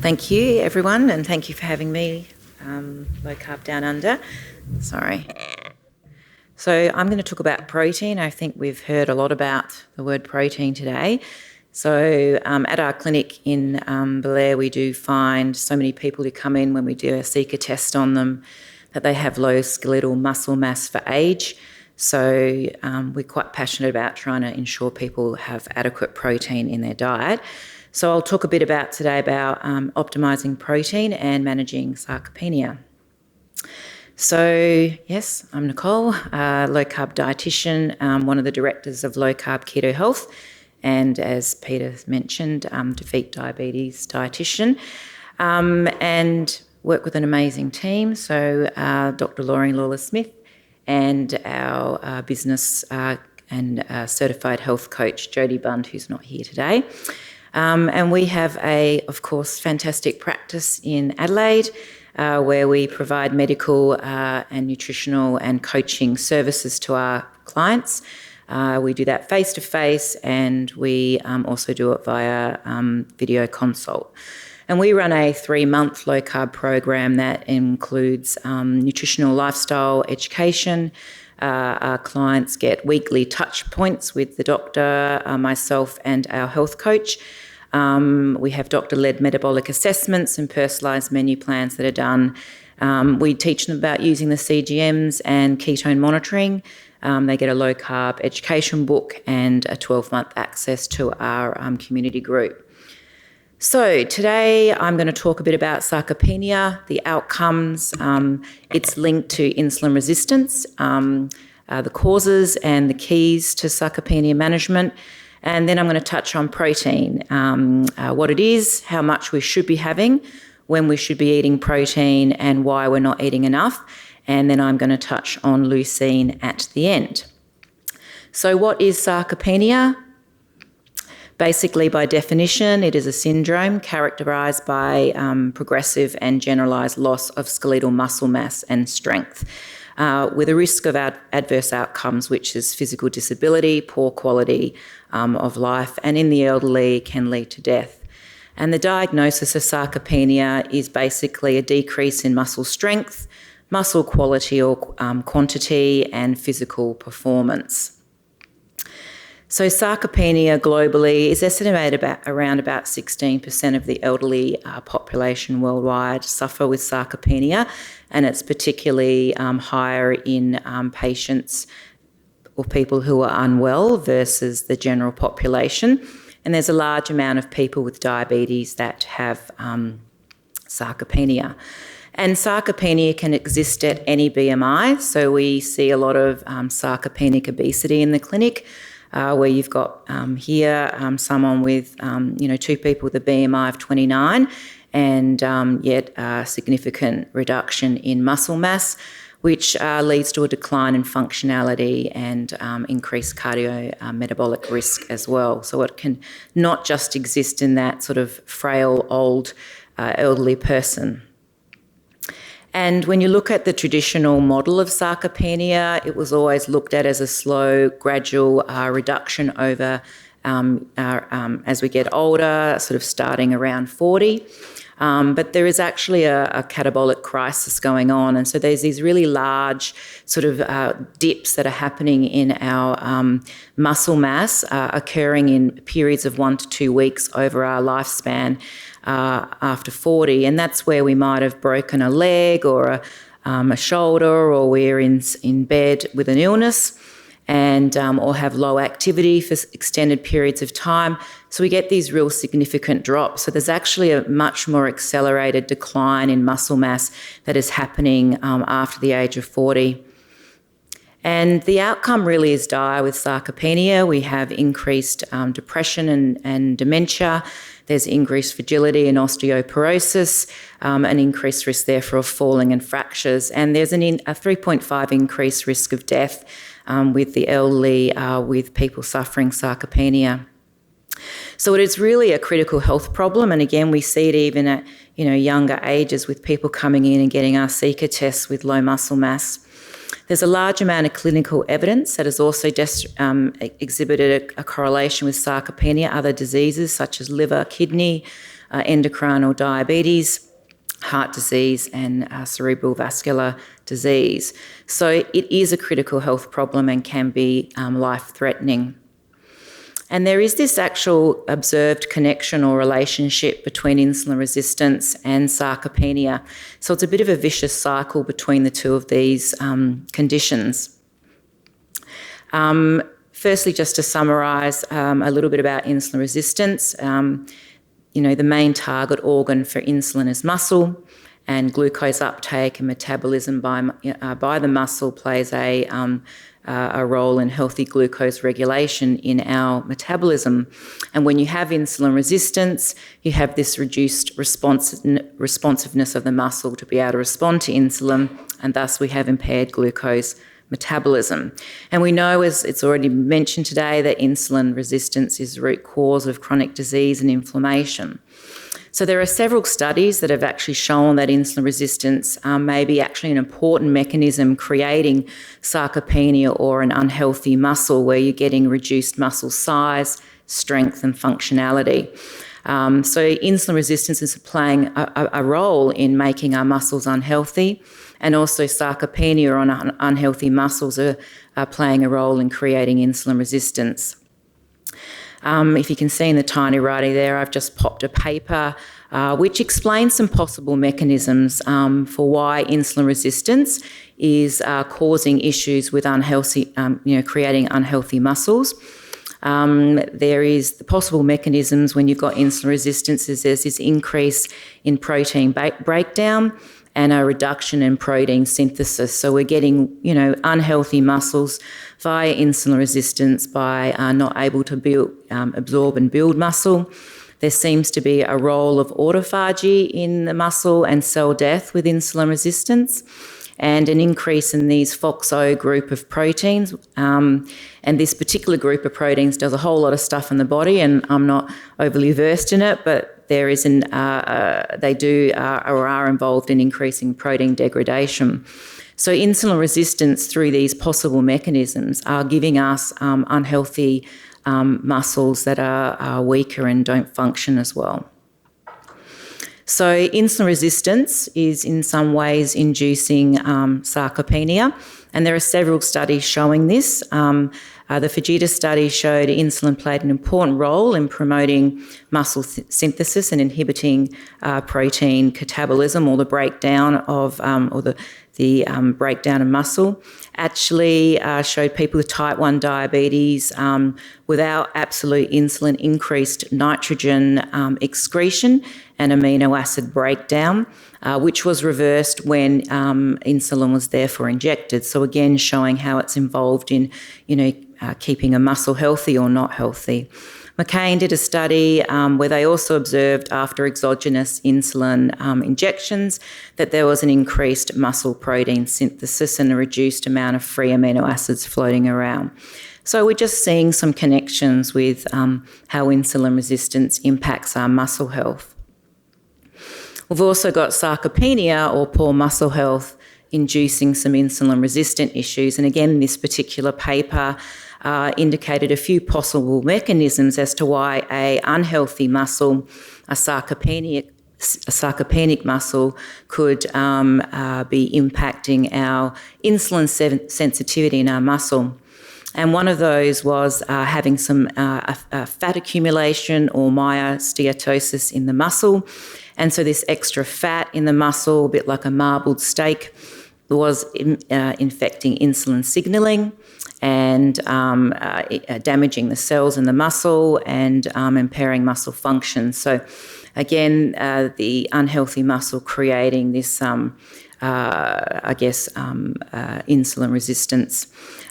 Thank you, everyone, and thank you for having me, Low Carb Down Under. Sorry. So I'm going to talk about protein. I think we've heard a lot about the word protein today. So at our clinic in Belair, we do find so many people who come in when we do a seeker test on them that they have low skeletal muscle mass for age. So we're quite passionate about trying to ensure people have adequate protein in their diet. So I'll talk a bit today about optimising protein and managing sarcopenia. So yes, I'm Nicole, low carb dietitian, one of the directors of Low Carb Keto Health, and as Peter mentioned, Defeat Diabetes dietitian, and work with an amazing team. So Dr. Laurie Lawler-Smith and our business and certified health coach, Jodie Bund, who's not here today. And we have of course, fantastic practice in Adelaide, where we provide medical and nutritional and coaching services to our clients. We do that face-to-face, and we also do it via video consult. And we run a 3-month low-carb program that includes nutritional lifestyle education. Our clients get weekly touch points with the doctor, myself, and our health coach. We have doctor-led metabolic assessments and personalised menu plans that are done. We teach them about using the CGMs and ketone monitoring. They get a low-carb education book and a 12-month access to our community group. So today I'm going to talk a bit about sarcopenia, the outcomes. It's linked to insulin resistance, the causes and the keys to sarcopenia management. And then I'm going to touch on protein, what it is, how much we should be having, when we should be eating protein, and why we're not eating enough. And then I'm going to touch on leucine at the end. So what is sarcopenia? Basically, by definition, it is a syndrome characterised by progressive and generalised loss of skeletal muscle mass and strength, with a risk of adverse outcomes, which is physical disability, poor quality of life, and in the elderly can lead to death. And the diagnosis of sarcopenia is basically a decrease in muscle strength, muscle quality or quantity, and physical performance. So sarcopenia globally is estimated around about 16% of the elderly population worldwide suffer with sarcopenia, and it's particularly higher in patients or people who are unwell versus the general population. And there's a large amount of people with diabetes that have sarcopenia. And sarcopenia can exist at any BMI. So we see a lot of sarcopenic obesity in the clinic, where you've got here someone with, 2 people with a BMI of 29 and yet a significant reduction in muscle mass, which leads to a decline in functionality and increased cardiometabolic risk as well. So it can not just exist in that sort of frail, old, elderly person. And when you look at the traditional model of sarcopenia, it was always looked at as a slow, gradual reduction over as we get older, sort of starting around 40. But there is actually a catabolic crisis going on. And so there's these really large sort of dips that are happening in our muscle mass occurring in periods of 1 to 2 weeks over our lifespan after 40. And that's where we might have broken a leg or a shoulder, or we're in bed with an illness, and or have low activity for extended periods of time. So we get these real significant drops. So there's actually a much more accelerated decline in muscle mass that is happening after the age of 40. And the outcome really is dire with sarcopenia. We have increased depression and dementia. There's increased fragility and osteoporosis, an increased risk therefore of falling and fractures. And there's a 3.5 increased risk of death with the elderly, with people suffering sarcopenia. So it is really a critical health problem. And again, we see it even at younger ages with people coming in and getting our seeker tests with low muscle mass. There's a large amount of clinical evidence that has also exhibited a correlation with sarcopenia, other diseases such as liver, kidney, endocrine or diabetes, heart disease, and cerebral vascular disease. So it is a critical health problem and can be life-threatening. And there is this actual observed connection or relationship between insulin resistance and sarcopenia. So it's a bit of a vicious cycle between the two of these conditions. Firstly, just to summarise a little bit about insulin resistance, the main target organ for insulin is muscle, and glucose uptake and metabolism by the muscle plays a role in healthy glucose regulation in our metabolism. And when you have insulin resistance, you have this reduced responsiveness of the muscle to be able to respond to insulin, and thus we have impaired glucose metabolism. And we know, as it's already mentioned today, that insulin resistance is the root cause of chronic disease and inflammation. So there are several studies that have actually shown that insulin resistance may be actually an important mechanism creating sarcopenia or an unhealthy muscle where you're getting reduced muscle size, strength and functionality. So insulin resistance is playing a role in making our muscles unhealthy, and also sarcopenia or unhealthy muscles are playing a role in creating insulin resistance. If you can see in the tiny writing there, I've just popped a paper which explains some possible mechanisms for why insulin resistance is causing issues with creating unhealthy muscles. There is the possible mechanisms when you've got insulin resistance is there's this increase in protein breakdown and a reduction in protein synthesis. So we're getting, unhealthy muscles via insulin resistance by not able to absorb and build muscle. There seems to be a role of autophagy in the muscle and cell death with insulin resistance, and an increase in these FOXO group of proteins. And this particular group of proteins does a whole lot of stuff in the body, and I'm not overly versed in it, but there is they do or are involved in increasing protein degradation. So insulin resistance through these possible mechanisms are giving us unhealthy muscles that are weaker and don't function as well. So insulin resistance is in some ways inducing sarcopenia, and there are several studies showing this. The Fujita study showed insulin played an important role in promoting muscle synthesis and inhibiting protein catabolism, or the breakdown of breakdown of muscle. Actually showed people with type 1 diabetes without absolute insulin increased nitrogen excretion and amino acid breakdown, which was reversed when insulin was therefore injected. So again, showing how it's involved in, keeping a muscle healthy or not healthy. McCain did a study where they also observed after exogenous insulin injections that there was an increased muscle protein synthesis and a reduced amount of free amino acids floating around. So we're just seeing some connections with how insulin resistance impacts our muscle health. We've also got sarcopenia, or poor muscle health, inducing some insulin-resistant issues. And again, this particular paper indicated a few possible mechanisms as to why a unhealthy muscle, a sarcopenic muscle, could be impacting our insulin sensitivity in our muscle. And one of those was having some fat accumulation or myosteatosis in the muscle. And so this extra fat in the muscle, a bit like a marbled steak, was infecting insulin signalling and damaging the cells in the muscle and impairing muscle function. So again, the unhealthy muscle creating this, insulin resistance.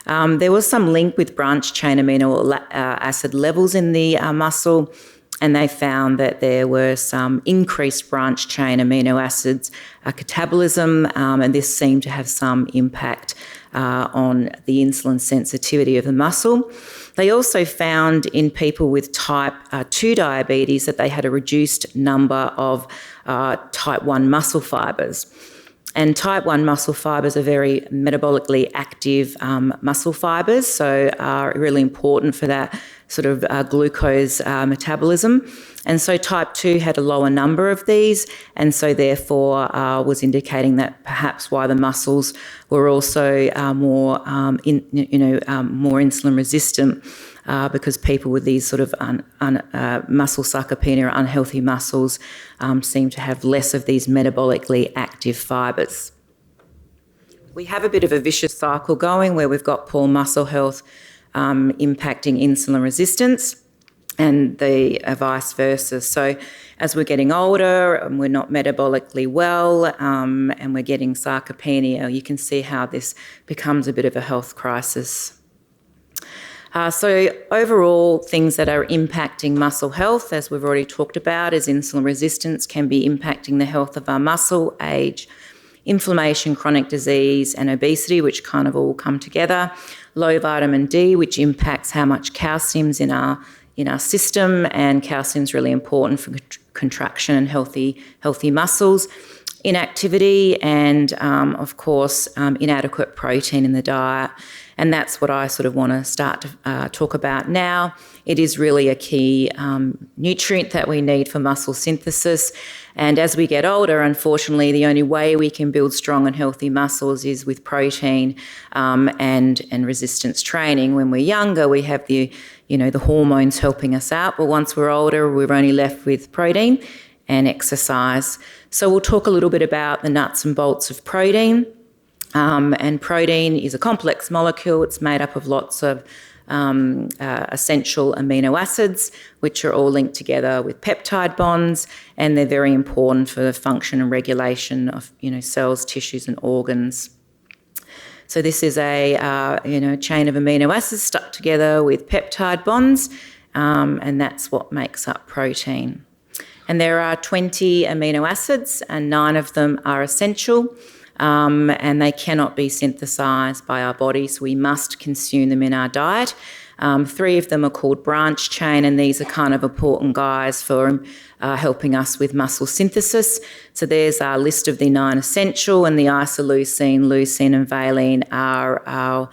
There was some link with branched-chain amino acid levels in the muscle, and they found that there were some increased branched-chain amino acids catabolism, and this seemed to have some impact on the insulin sensitivity of the muscle. They also found in people with type 2 diabetes that they had a reduced number of type 1 muscle fibres. And type 1 muscle fibres are very metabolically active muscle fibres, so are really important for that sort of glucose metabolism. And so type 2 had a lower number of these, and so therefore was indicating that perhaps why the muscles were also more insulin resistant, because people with these sort of muscle sarcopenia or unhealthy muscles seem to have less of these metabolically active fibres. We have a bit of a vicious cycle going where we've got poor muscle health impacting insulin resistance, and the vice versa. So as we're getting older and we're not metabolically well and we're getting sarcopenia, you can see how this becomes a bit of a health crisis. So overall, things that are impacting muscle health, as we've already talked about, is insulin resistance can be impacting the health of our muscle, age, inflammation, chronic disease, and obesity, which kind of all come together. Low vitamin D, which impacts how much calcium's in our system, and calcium's really important for contraction and healthy muscles. Inactivity and, of course, inadequate protein in the diet. And that's what I sort of want to start to talk about now. It is really a key nutrient that we need for muscle synthesis. And as we get older, unfortunately, the only way we can build strong and healthy muscles is with protein and resistance training. When we're younger, we have the hormones helping us out. But once we're older, we're only left with protein and exercise. So we'll talk a little bit about the nuts and bolts of protein. And protein is a complex molecule. It's made up of lots of essential amino acids, which are all linked together with peptide bonds, and they're very important for the function and regulation of cells, tissues, and organs. So this is a chain of amino acids stuck together with peptide bonds, and that's what makes up protein. And there are 20 amino acids, and 9 of them are essential. And they cannot be synthesised by our body, so we must consume them in our diet. 3 of them are called branch chain, and these are kind of important guys for helping us with muscle synthesis. So there's our list of the 9 essential, and the isoleucine, leucine and valine are our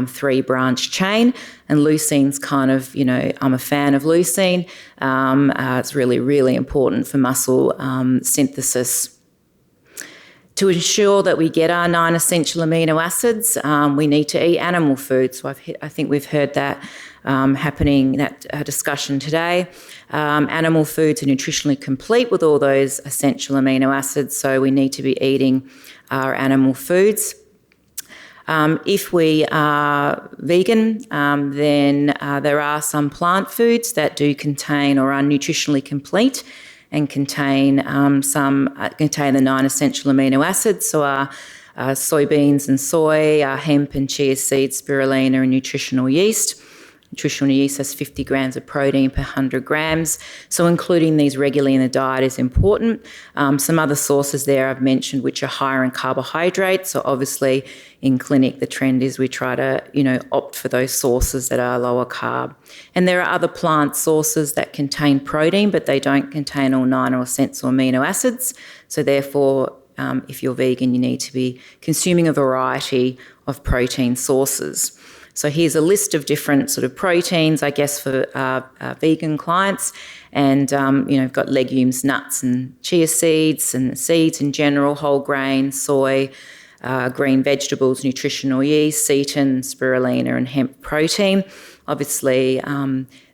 3 branch chain. And leucine's kind of, I'm a fan of leucine. It's really, really important for muscle synthesis. To ensure that we get our 9 essential amino acids, we need to eat animal food. So I think we've heard that that discussion today. Animal foods are nutritionally complete with all those essential amino acids, so we need to be eating our animal foods. If we are vegan, then there are some plant foods that do contain or are nutritionally complete and contain the 9 essential amino acids. So our soybeans and soy, our hemp and chia seeds, spirulina and nutritional yeast. Nutritional yeast has 50 grams of protein per 100 grams. So including these regularly in the diet is important. Some other sources there I've mentioned which are higher in carbohydrates. So obviously in clinic the trend is we try to opt for those sources that are lower carb. And there are other plant sources that contain protein, but they don't contain all 9 essential amino acids. So therefore if you're vegan you need to be consuming a variety of protein sources. So here's a list of different sort of proteins, I guess, for vegan clients. And, we've got legumes, nuts and chia seeds and seeds in general, whole grains, soy, green vegetables, nutritional yeast, seitan, spirulina and hemp protein. Obviously,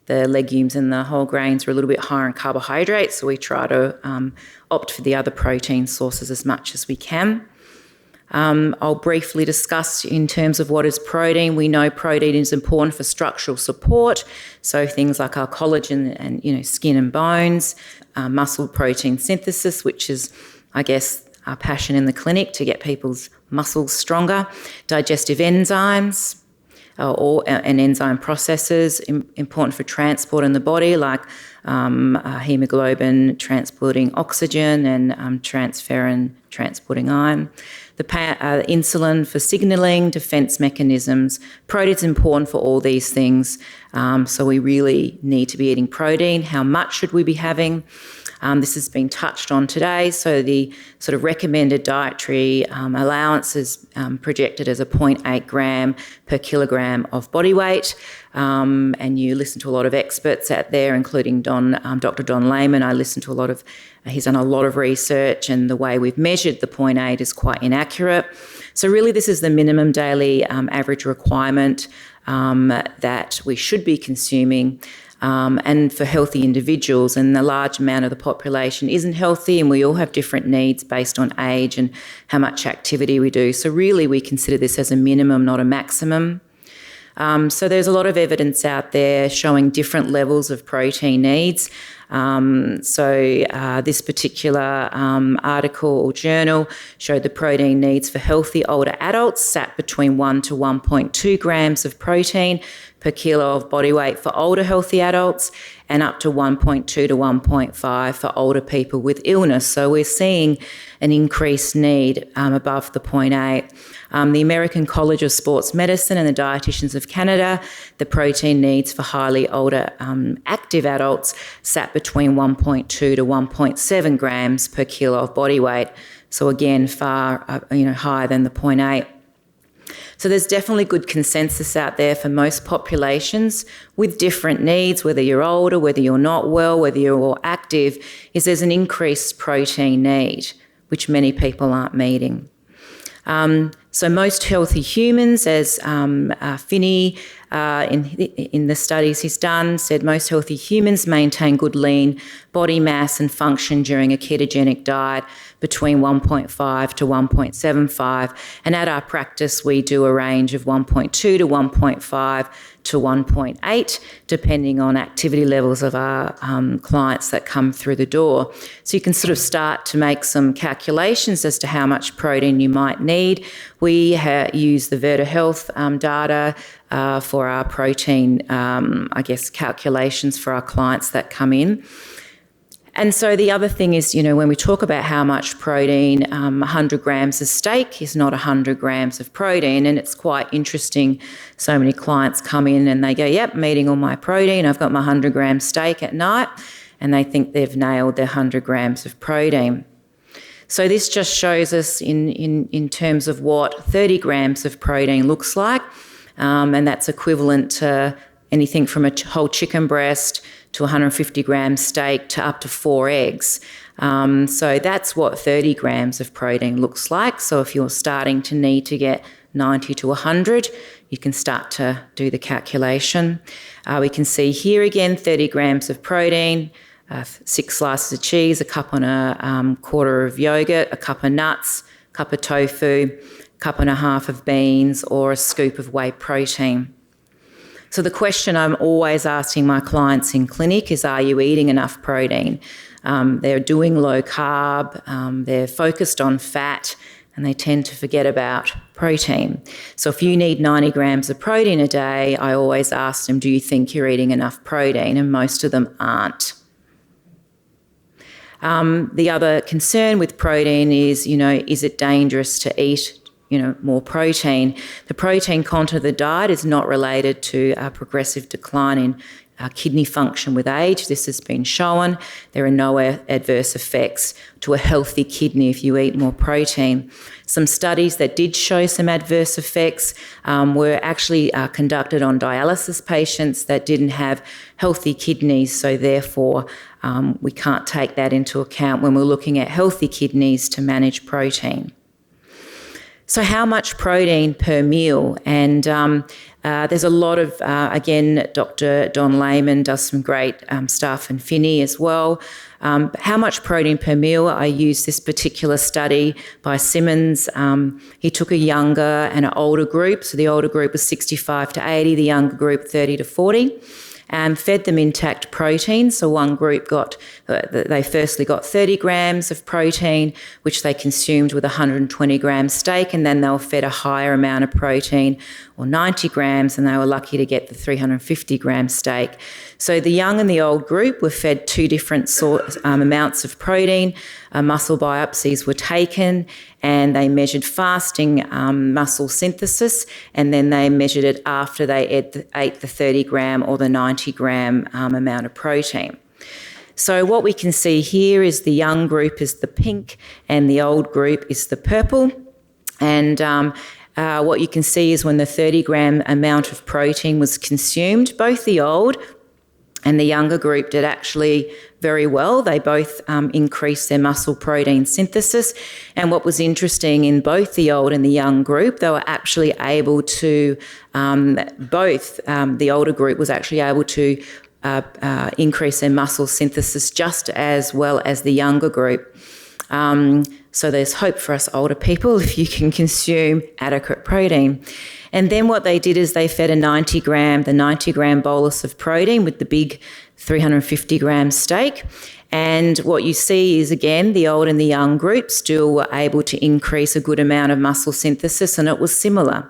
the legumes and the whole grains are a little bit higher in carbohydrates, so we try to opt for the other protein sources as much as we can. I'll briefly discuss in terms of what is protein. We know protein is important for structural support, so things like our collagen and skin and bones, muscle protein synthesis, which is, I guess, our passion in the clinic to get people's muscles stronger, digestive enzymes and enzyme processes, important for transport in the body, like hemoglobin transporting oxygen, and transferrin transporting iron. The insulin for signalling, defense mechanisms. Protein's important for all these things, so we really need to be eating protein. How much should we be having? This has been touched on today. So the sort of recommended dietary allowance is projected as a 0.8 gram per kilogram of body weight. And you listen to a lot of experts out there, including Dr. Don Layman. I listen to a lot of, he's done a lot of research, and the way we've measured the 0.8 is quite inaccurate. So really this is the minimum daily average requirement that we should be consuming. And for healthy individuals, and the large amount of the population isn't healthy, and we all have different needs based on age and how much activity we do. So really we consider this as a minimum, not a maximum. So there's a lot of evidence out there showing different levels of protein needs. This particular article or journal showed the protein needs for healthy older adults sat between 1 to 1.2 grams of protein per kilo of body weight for older healthy adults, and up to 1.2 to 1.5 for older people with illness. So we're seeing an increased need above the 0.8. The American College of Sports Medicine and the Dietitians of Canada, the protein needs for highly older active adults sat between 1.2 to 1.7 grams per kilo of body weight. So again, far higher than the 0.8. So there's definitely good consensus out there for most populations with different needs, whether you're older, whether you're not well, whether you're more active, is there's an increased protein need, which many people aren't meeting. So most healthy humans, as Finney in the studies he's done, said most healthy humans maintain good lean body mass and function during a ketogenic diet between 1.5 to 1.75. And at our practice, we do a range of 1.2 to 1.5 to 1.8, depending on activity levels of our clients that come through the door. So you can sort of start to make some calculations as to how much protein you might need. We use the Verta Health data for our protein, calculations for our clients that come in. And so the other thing is, when we talk about how much protein, 100 grams of steak is not 100 grams of protein. And it's quite interesting. So many clients come in and they go, yep, I'm eating all my protein. I've got my 100 gram steak at night. And they think they've nailed their 100 grams of protein. So this just shows us in terms of what 30 grams of protein looks like. And that's equivalent to anything from a whole chicken breast to 150 grams steak to up to 4 eggs. So that's what 30 grams of protein looks like. So if you're starting to need to get 90 to 100, you can start to do the calculation. We can see here again 30 grams of protein, 6 slices of cheese, a cup and a quarter of yogurt, a cup of nuts, a cup of tofu, a cup and a half of beans, or a scoop of whey protein. So the question I'm always asking my clients in clinic is, are you eating enough protein? They're doing low carb, they're focused on fat, and they tend to forget about protein. So if you need 90 grams of protein a day, I always ask them, do you think you're eating enough protein? And most of them aren't. The other concern with protein is, is it dangerous to eat more protein? The protein content of the diet is not related to a progressive decline in kidney function with age. This has been shown. There are no adverse effects to a healthy kidney if you eat more protein. Some studies that did show some adverse effects were actually conducted on dialysis patients that didn't have healthy kidneys, so therefore we can't take that into account when we're looking at healthy kidneys to manage protein. So how much protein per meal? And there's a lot of, again, Dr. Don Layman does some great stuff, and Finney as well. How much protein per meal? I used this particular study by Simmons. He took a younger and an older group. So the older group was 65 to 80, the younger group 30 to 40. fed them intact protein. So one group they firstly got 30 grams of protein, which they consumed with 120 gram steak, and then they were fed a higher amount of protein, or 90 grams, and they were lucky to get the 350 gram steak. So the young and the old group were fed two different amounts of protein. Muscle biopsies were taken, and they measured fasting muscle synthesis, and then they measured it after they ate the 30 gram or the 90 gram amount of protein. So what we can see here is the young group is the pink and the old group is the purple. And what you can see is when the 30 gram amount of protein was consumed, both the old and the younger group did actually very well. They both increased their muscle protein synthesis. And what was interesting in both the old and the young group, they were actually able to, the older group was actually able to increase their muscle synthesis just as well as the younger group. So there's hope for us older people if you can consume adequate protein. And then what they did is they fed the 90 gram bolus of protein with the big 350 gram steak. And what you see is, again, the old and the young group still were able to increase a good amount of muscle synthesis, and it was similar.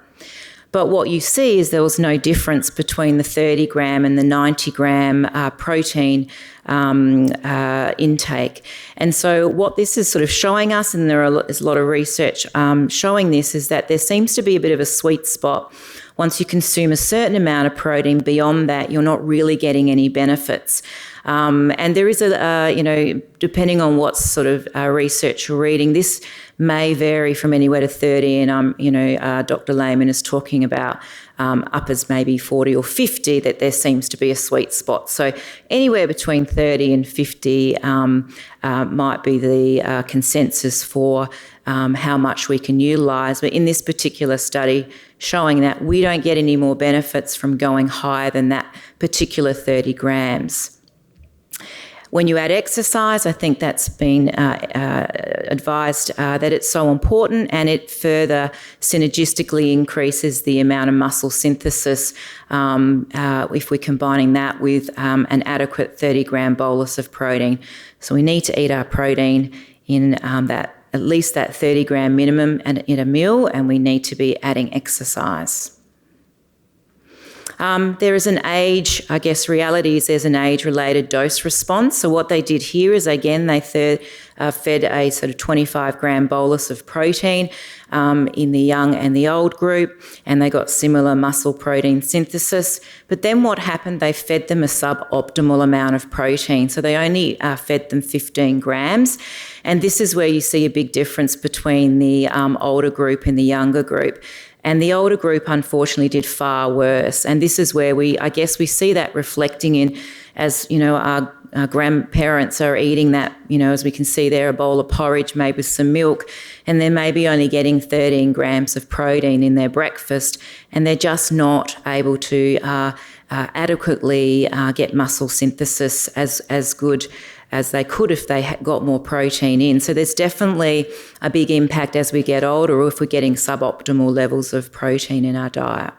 But what you see is there was no difference between the 30 gram and the 90 gram protein intake. And so what this is sort of showing us, and there's a lot of research showing this, is that there seems to be a bit of a sweet spot. Once you consume a certain amount of protein, beyond that, you're not really getting any benefits. And there is depending on what sort of research you're reading, this may vary from anywhere to 30, and Dr. Lehman is talking about up as maybe 40 or 50, that there seems to be a sweet spot. So anywhere between 30 and 50 might be the consensus for how much we can utilise. But in this particular study, showing that we don't get any more benefits from going higher than that particular 30 grams. When you add exercise, I think that's been advised that it's so important, and it further synergistically increases the amount of muscle synthesis if we're combining that with an adequate 30 gram bolus of protein. So we need to eat our protein in at least that 30 gram minimum in a meal, and we need to be adding exercise. There is an age, I guess reality is there's an age-related dose response. So what they did here is, again, they fed a sort of 25 gram bolus of protein in the young and the old group, and they got similar muscle protein synthesis. But then what happened, they fed them a suboptimal amount of protein. So they only fed them 15 grams. And this is where you see a big difference between the older group and the younger group. And the older group, unfortunately, did far worse. And this is where we see that reflecting in, as, our grandparents are eating that, as we can see there, a bowl of porridge made with some milk, and they're maybe only getting 13 grams of protein in their breakfast, and they're just not able to adequately get muscle synthesis as good as they could if they got more protein in. So there's definitely a big impact as we get older, or if we're getting suboptimal levels of protein in our diet.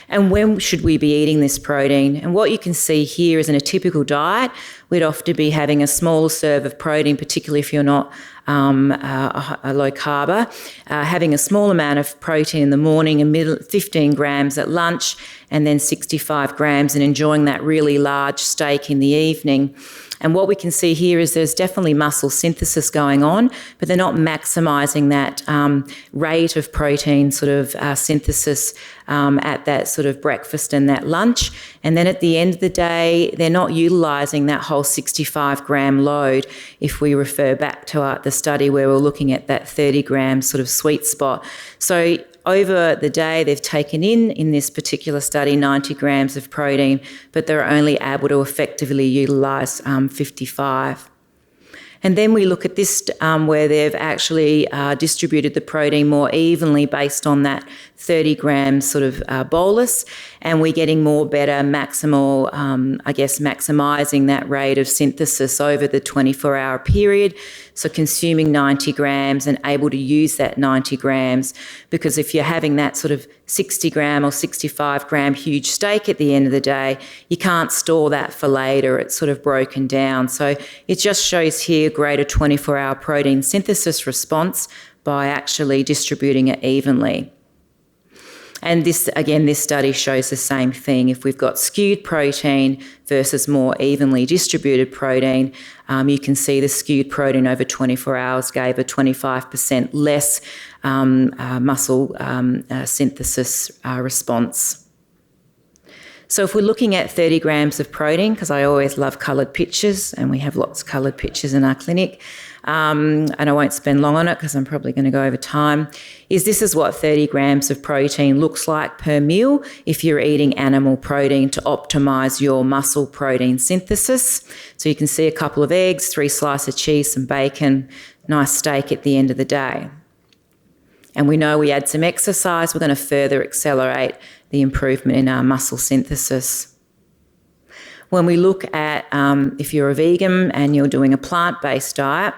And when should we be eating this protein? And what you can see here is in a typical diet, we'd often be having a small serve of protein, particularly if you're not a low carber, having a small amount of protein in the morning and 15 grams at lunch, and then 65 grams, and enjoying that really large steak in the evening. And what we can see here is there's definitely muscle synthesis going on, but they're not maximising that rate of protein sort of synthesis at that sort of breakfast and that lunch. And then at the end of the day, they're not utilising that whole 65 gram load if we refer back to the study where we're looking at that 30 gram sort of sweet spot. So over the day, they've taken in this particular study 90 grams of protein, but they're only able to effectively utilise 55. And then we look at this where they've actually distributed the protein more evenly based on that 30 grams sort of bolus, and we're getting better maximising that rate of synthesis over the 24-hour period. So consuming 90 grams and able to use that 90 grams, because if you're having that sort of 60 gram or 65 gram huge steak at the end of the day, you can't store that for later. It's sort of broken down. So it just shows here greater 24-hour protein synthesis response by actually distributing it evenly. And this study shows the same thing. If we've got skewed protein versus more evenly distributed protein, you can see the skewed protein over 24 hours gave a 25% less muscle synthesis response. So if we're looking at 30 grams of protein, because I always love coloured pictures, and we have lots of coloured pictures in our clinic, and I won't spend long on it because I'm probably going to go over time, this is what 30 grams of protein looks like per meal if you're eating animal protein to optimise your muscle protein synthesis. So you can see a couple of eggs, 3 slices of cheese, some bacon, nice steak at the end of the day. And we know we add some exercise, we're going to further accelerate the improvement in our muscle synthesis. When we look at if you're a vegan and you're doing a plant-based diet,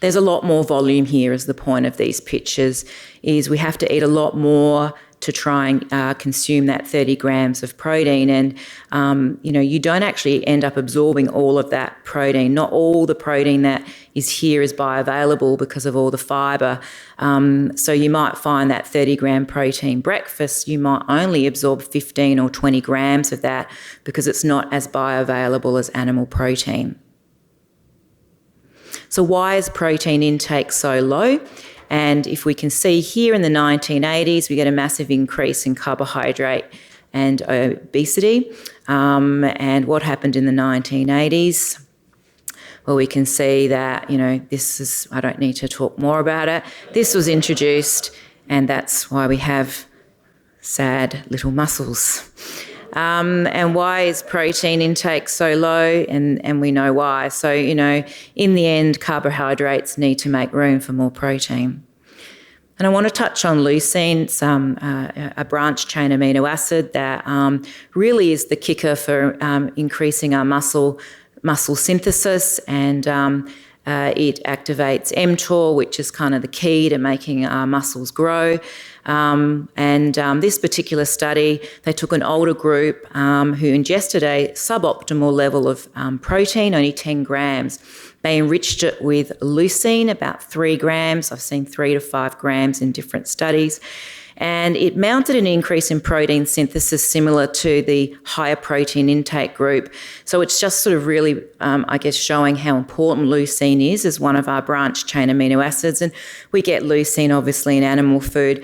there's a lot more volume here is the point of these pictures, is we have to eat a lot more to try and consume that 30 grams of protein. And, you don't actually end up absorbing all of that protein. Not all the protein that is here is bioavailable because of all the fibre. So you might find that 30 gram protein breakfast, you might only absorb 15 or 20 grams of that because it's not as bioavailable as animal protein. So why is protein intake so low? And if we can see here in the 1980s, we get a massive increase in carbohydrate and obesity. And what happened in the 1980s? Well, we can see that, I don't need to talk more about it. This was introduced, and that's why we have sad little muscles. And why is protein intake so low? And we know why. So, in the end, carbohydrates need to make room for more protein. And I want to touch on leucine. It's a branched chain amino acid that really is the kicker for increasing our muscle synthesis, and it activates mTOR, which is kind of the key to making our muscles grow. This particular study, they took an older group who ingested a suboptimal level of protein, only 10 grams. They enriched it with leucine, about 3 grams. I've seen 3 to 5 grams in different studies. And it mounted an increase in protein synthesis similar to the higher protein intake group. So it's just sort of really, showing how important leucine is as one of our branched chain amino acids. And we get leucine, obviously, in animal food.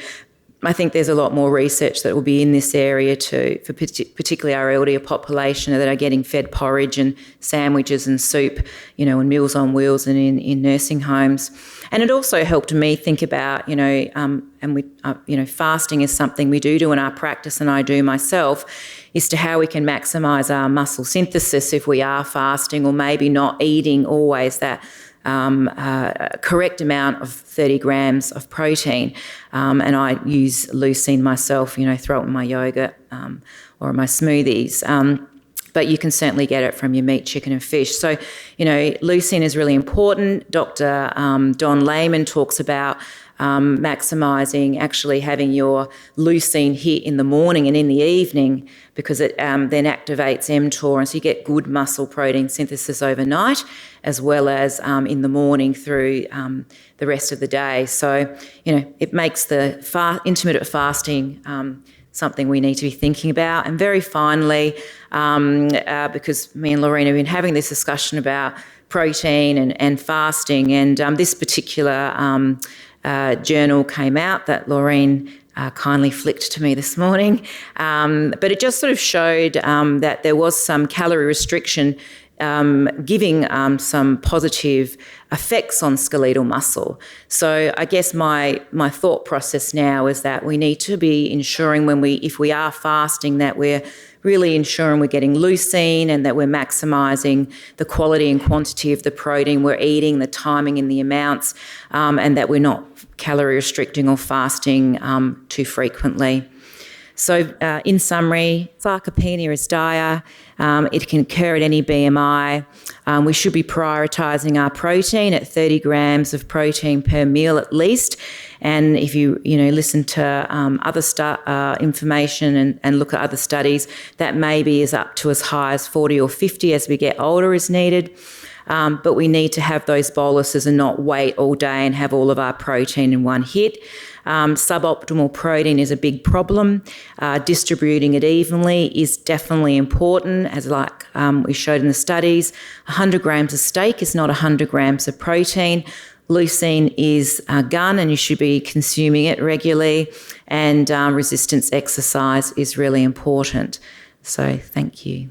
I think there's a lot more research that will be in this area too, for particularly our elderly population that are getting fed porridge and sandwiches and soup, and Meals on Wheels and in nursing homes. And it also helped me think about, fasting is something we do in our practice, and I do myself, is to how we can maximise our muscle synthesis if we are fasting, or maybe not eating always that correct amount of 30 grams of protein. And I use leucine myself, throw it in my yogurt or in my smoothies. But you can certainly get it from your meat, chicken and fish. So, leucine is really important. Dr. Don Lehman talks about maximising actually having your leucine hit in the morning and in the evening, because it then activates mTOR, and so you get good muscle protein synthesis overnight as well as in the morning through the rest of the day. So, it makes the intermittent fasting something we need to be thinking about. And very finally, because me and Lorraine have been having this discussion about protein and fasting, and this particular journal came out that Lorraine kindly flicked to me this morning. But it just sort of showed that there was some calorie restriction giving some positive effects on skeletal muscle. So I guess my thought process now is that we need to be ensuring if we are fasting, that we're really ensuring we're getting leucine and that we're maximising the quality and quantity of the protein we're eating, the timing and the amounts, and that we're not calorie restricting or fasting too frequently. So in summary, sarcopenia is dire. It can occur at any BMI. We should be prioritising our protein at 30 grams of protein per meal at least. And if you listen to other information and look at other studies, that maybe is up to as high as 40 or 50 as we get older is needed. But we need to have those boluses and not wait all day and have all of our protein in one hit. Suboptimal protein is a big problem. Distributing it evenly is definitely important, as we showed in the studies. 100 grams of steak is not 100 grams of protein. Leucine is a gun and you should be consuming it regularly, and resistance exercise is really important. So thank you.